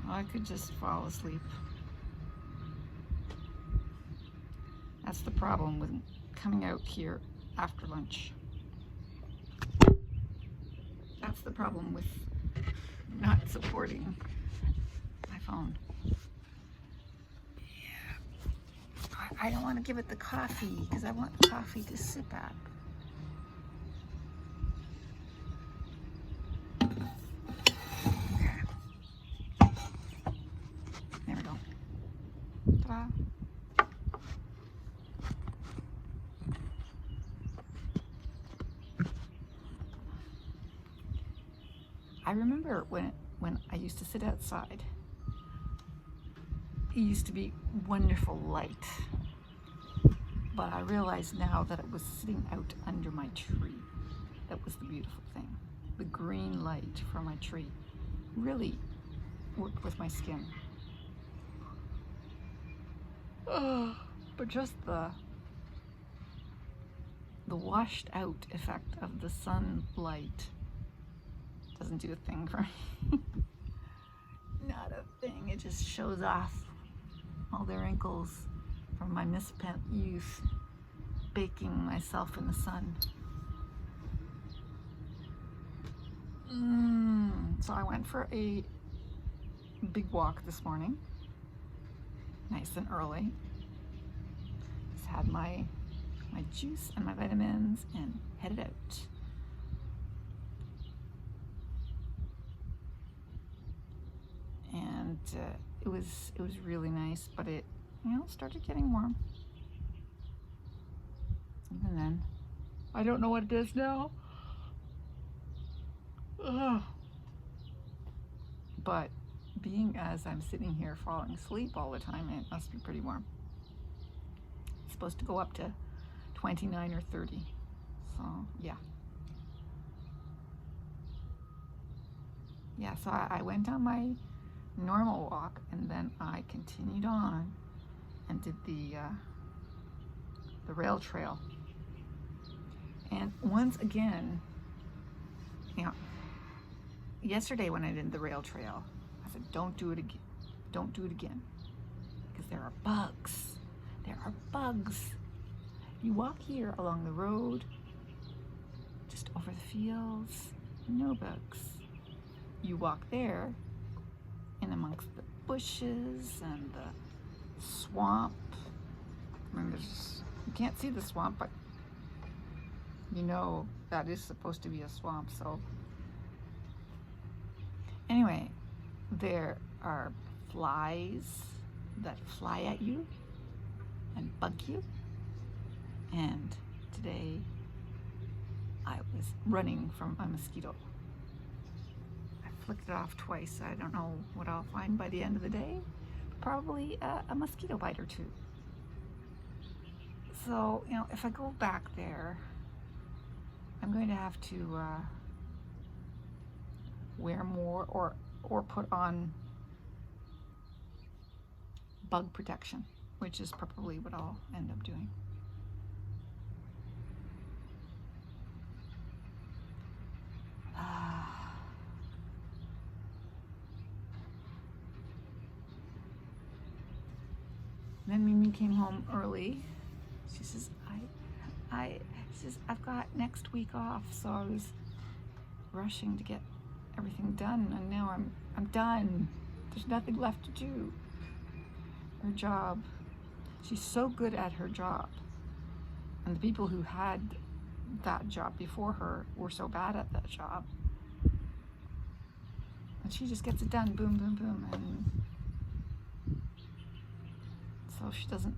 I could just fall asleep. That's the problem with coming out here after lunch. That's the problem with not supporting my phone. Yeah. I don't want to give it the coffee because I want the coffee to sip at. Okay. There we go. Ta-da. I remember when I used to sit outside, it used to be wonderful light, but I realize now that it was sitting out under my tree. That was the beautiful thing. The green light from my tree really worked with my skin. But just the washed out effect of the sunlight doesn't do a thing for me. Not a thing. It just shows off all the wrinkles from my misspent youth, baking myself in the sun. So I went for a big walk this morning, nice and early. Just had my juice and my vitamins and headed out. And it was really nice, but it started getting warm. Even then, I don't know what it is now. Ugh. But being as I'm sitting here falling asleep all the time, it must be pretty warm. It's supposed to go up to 29 or 30. So yeah. Yeah, so I went on my normal walk and then I continued on and did the rail trail. And once again, yesterday when I did the rail trail, I said, don't do it again. Don't do it again. Because there are bugs. There are bugs. You walk here along the road, just over the fields, no bugs. You walk there in amongst the bushes and the swamp. I mean, you can't see the swamp, but you know that is supposed to be a swamp. So anyway, there are flies that fly at you and bug you. And today I was running from a mosquito. I flicked it off twice. I don't know what I'll find by the end of the day. Probably a mosquito bite or two. So, if I go back there, I'm going to have to wear more or put on bug protection, which is probably what I'll end up doing. Then Mimi came home early. She says, she says, I've got next week off, so I was rushing to get everything done, and now I'm done. There's nothing left to do. Her job, she's so good at her job, and the people who had that job before her were so bad at that job, and she just gets it done, boom, boom, boom, and so she didn't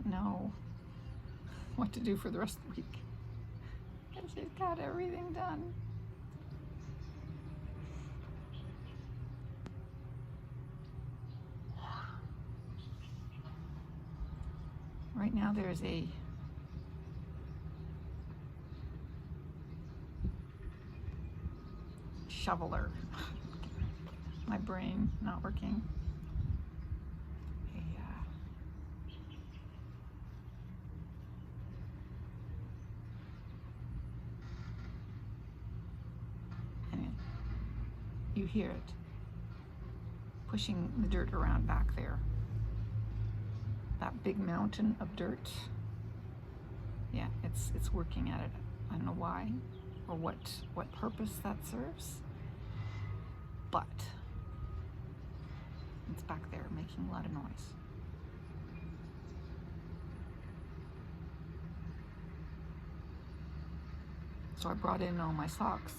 know what to do for the rest of the week. And she's got everything done. Right now there's a shoveler. My brain not working. You hear it. pushing the dirt around back there. That big mountain of dirt. Yeah, it's working at it. I don't know why or what purpose that serves, but it's back there making a lot of noise. So I brought in all my socks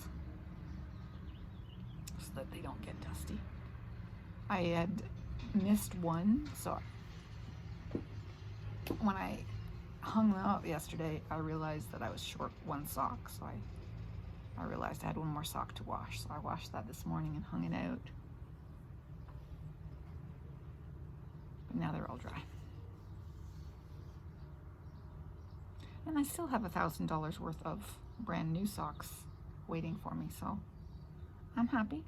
so that they don't get dusty. I had missed one, so when I hung them up yesterday, I realized that I was short one sock, so I realized I had one more sock to wash, so I washed that this morning and hung it out. But now they're all dry. And I still have $1,000 worth of brand new socks waiting for me, so I'm happy.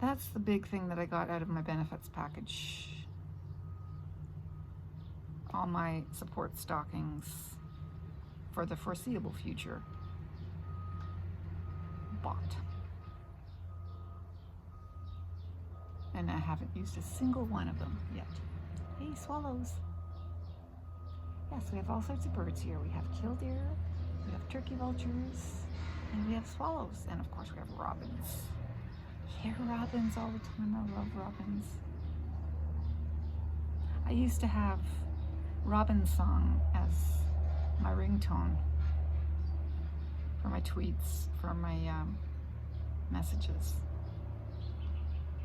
That's the big thing that I got out of my benefits package. All my support stockings for the foreseeable future bought. And I haven't used a single one of them yet. Hey, swallows. Yes, we have all sorts of birds here. We have killdeer, we have turkey vultures, and we have swallows. And of course we have robins. I hear robins all the time. I love robins. I used to have robin song as my ringtone for my tweets, for my messages.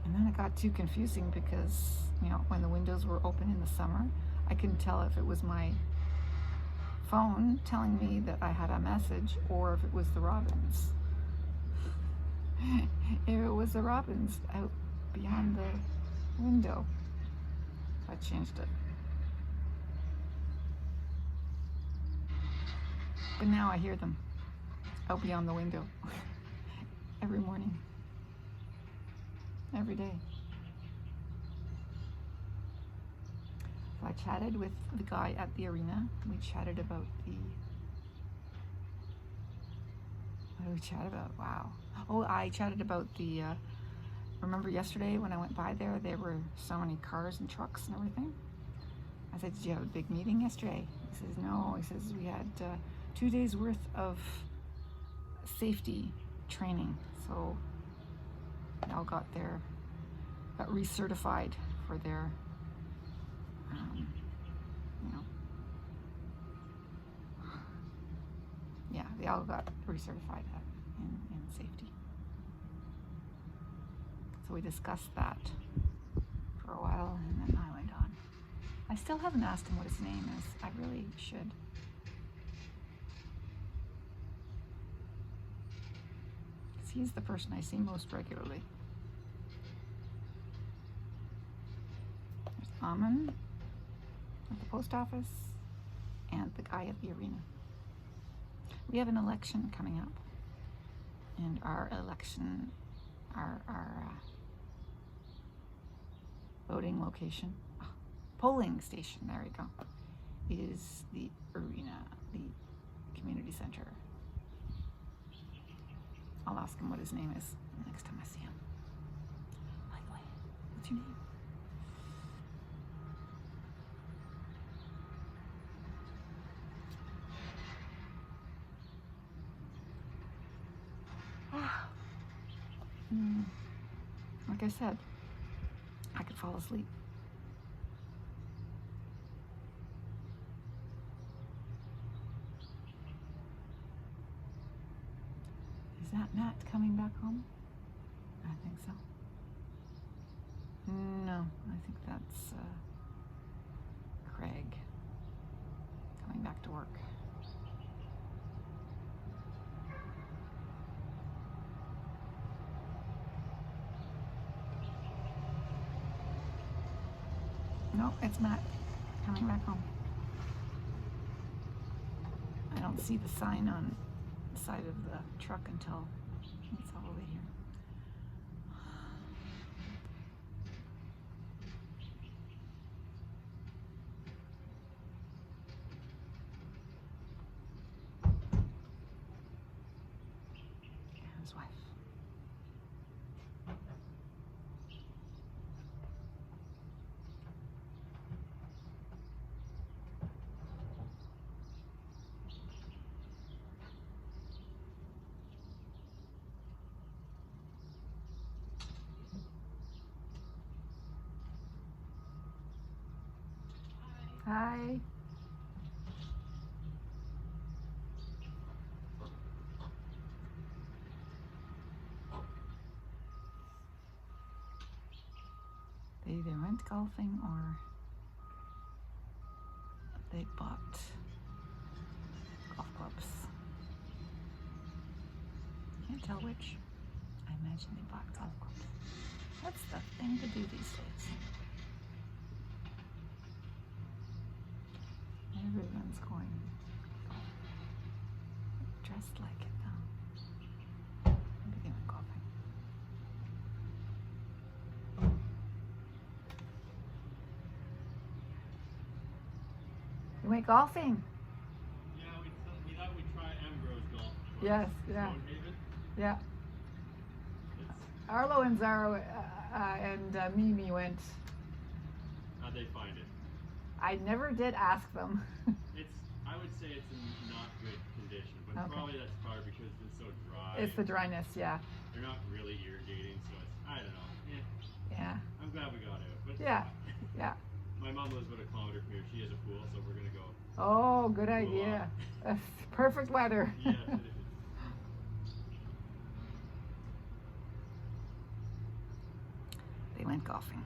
And then it got too confusing because, you know, when the windows were open in the summer, I couldn't tell if it was my phone telling me that I had a message or if it was the robins. If it was the robins out beyond the window, I changed it. But now I hear them out beyond the window every morning, every day. So I chatted with the guy at the arena. We chatted about what did we chat about? Wow. Oh, I chatted about remember yesterday when I went by there were so many cars and trucks and everything? I said, did you have a big meeting yesterday? He says, no. He says, we had 2 days worth of safety training. So they all got recertified for their, yeah, they all got recertified in safety. So we discussed that for a while, and then I went on. I still haven't asked him what his name is. I really should. Because he's the person I see most regularly. There's Amin at the post office and the guy at the arena. We have an election coming up, and our election, our voting location, polling station, there we go, is the arena, the community center. I'll ask him what his name is next time I see him. By the way, what's your name? Like I said, I could fall asleep. Is that Matt coming back home? I think so. No, I think that's Craig coming back to work. No, it's Matt coming back home. I don't see the sign on the side of the truck until it's all the way here. His wife. Hi. They either went golfing or they bought golf clubs. Can't tell which. I imagine they bought golf clubs. That's the thing to do these days. Everyone's going dressed like it though. Maybe they went golfing. You went golfing? Yeah, we thought we'd try Ambrose golf. Yes, yeah. Stonehaven. Yeah. Arlo and Zara and Mimi went. How'd they find it? I never did ask them. I would say it's in not good condition, but Okay. that's probably because it's been so dry. It's the dryness, yeah. They're not really irrigating, so I don't know. Yeah. I'm glad we got out. But Yeah. Yeah. My mom lives about a kilometer from here. She has a pool, so we're gonna go. Oh, good Cool idea. off. That's perfect weather. Yes, it is. They went golfing.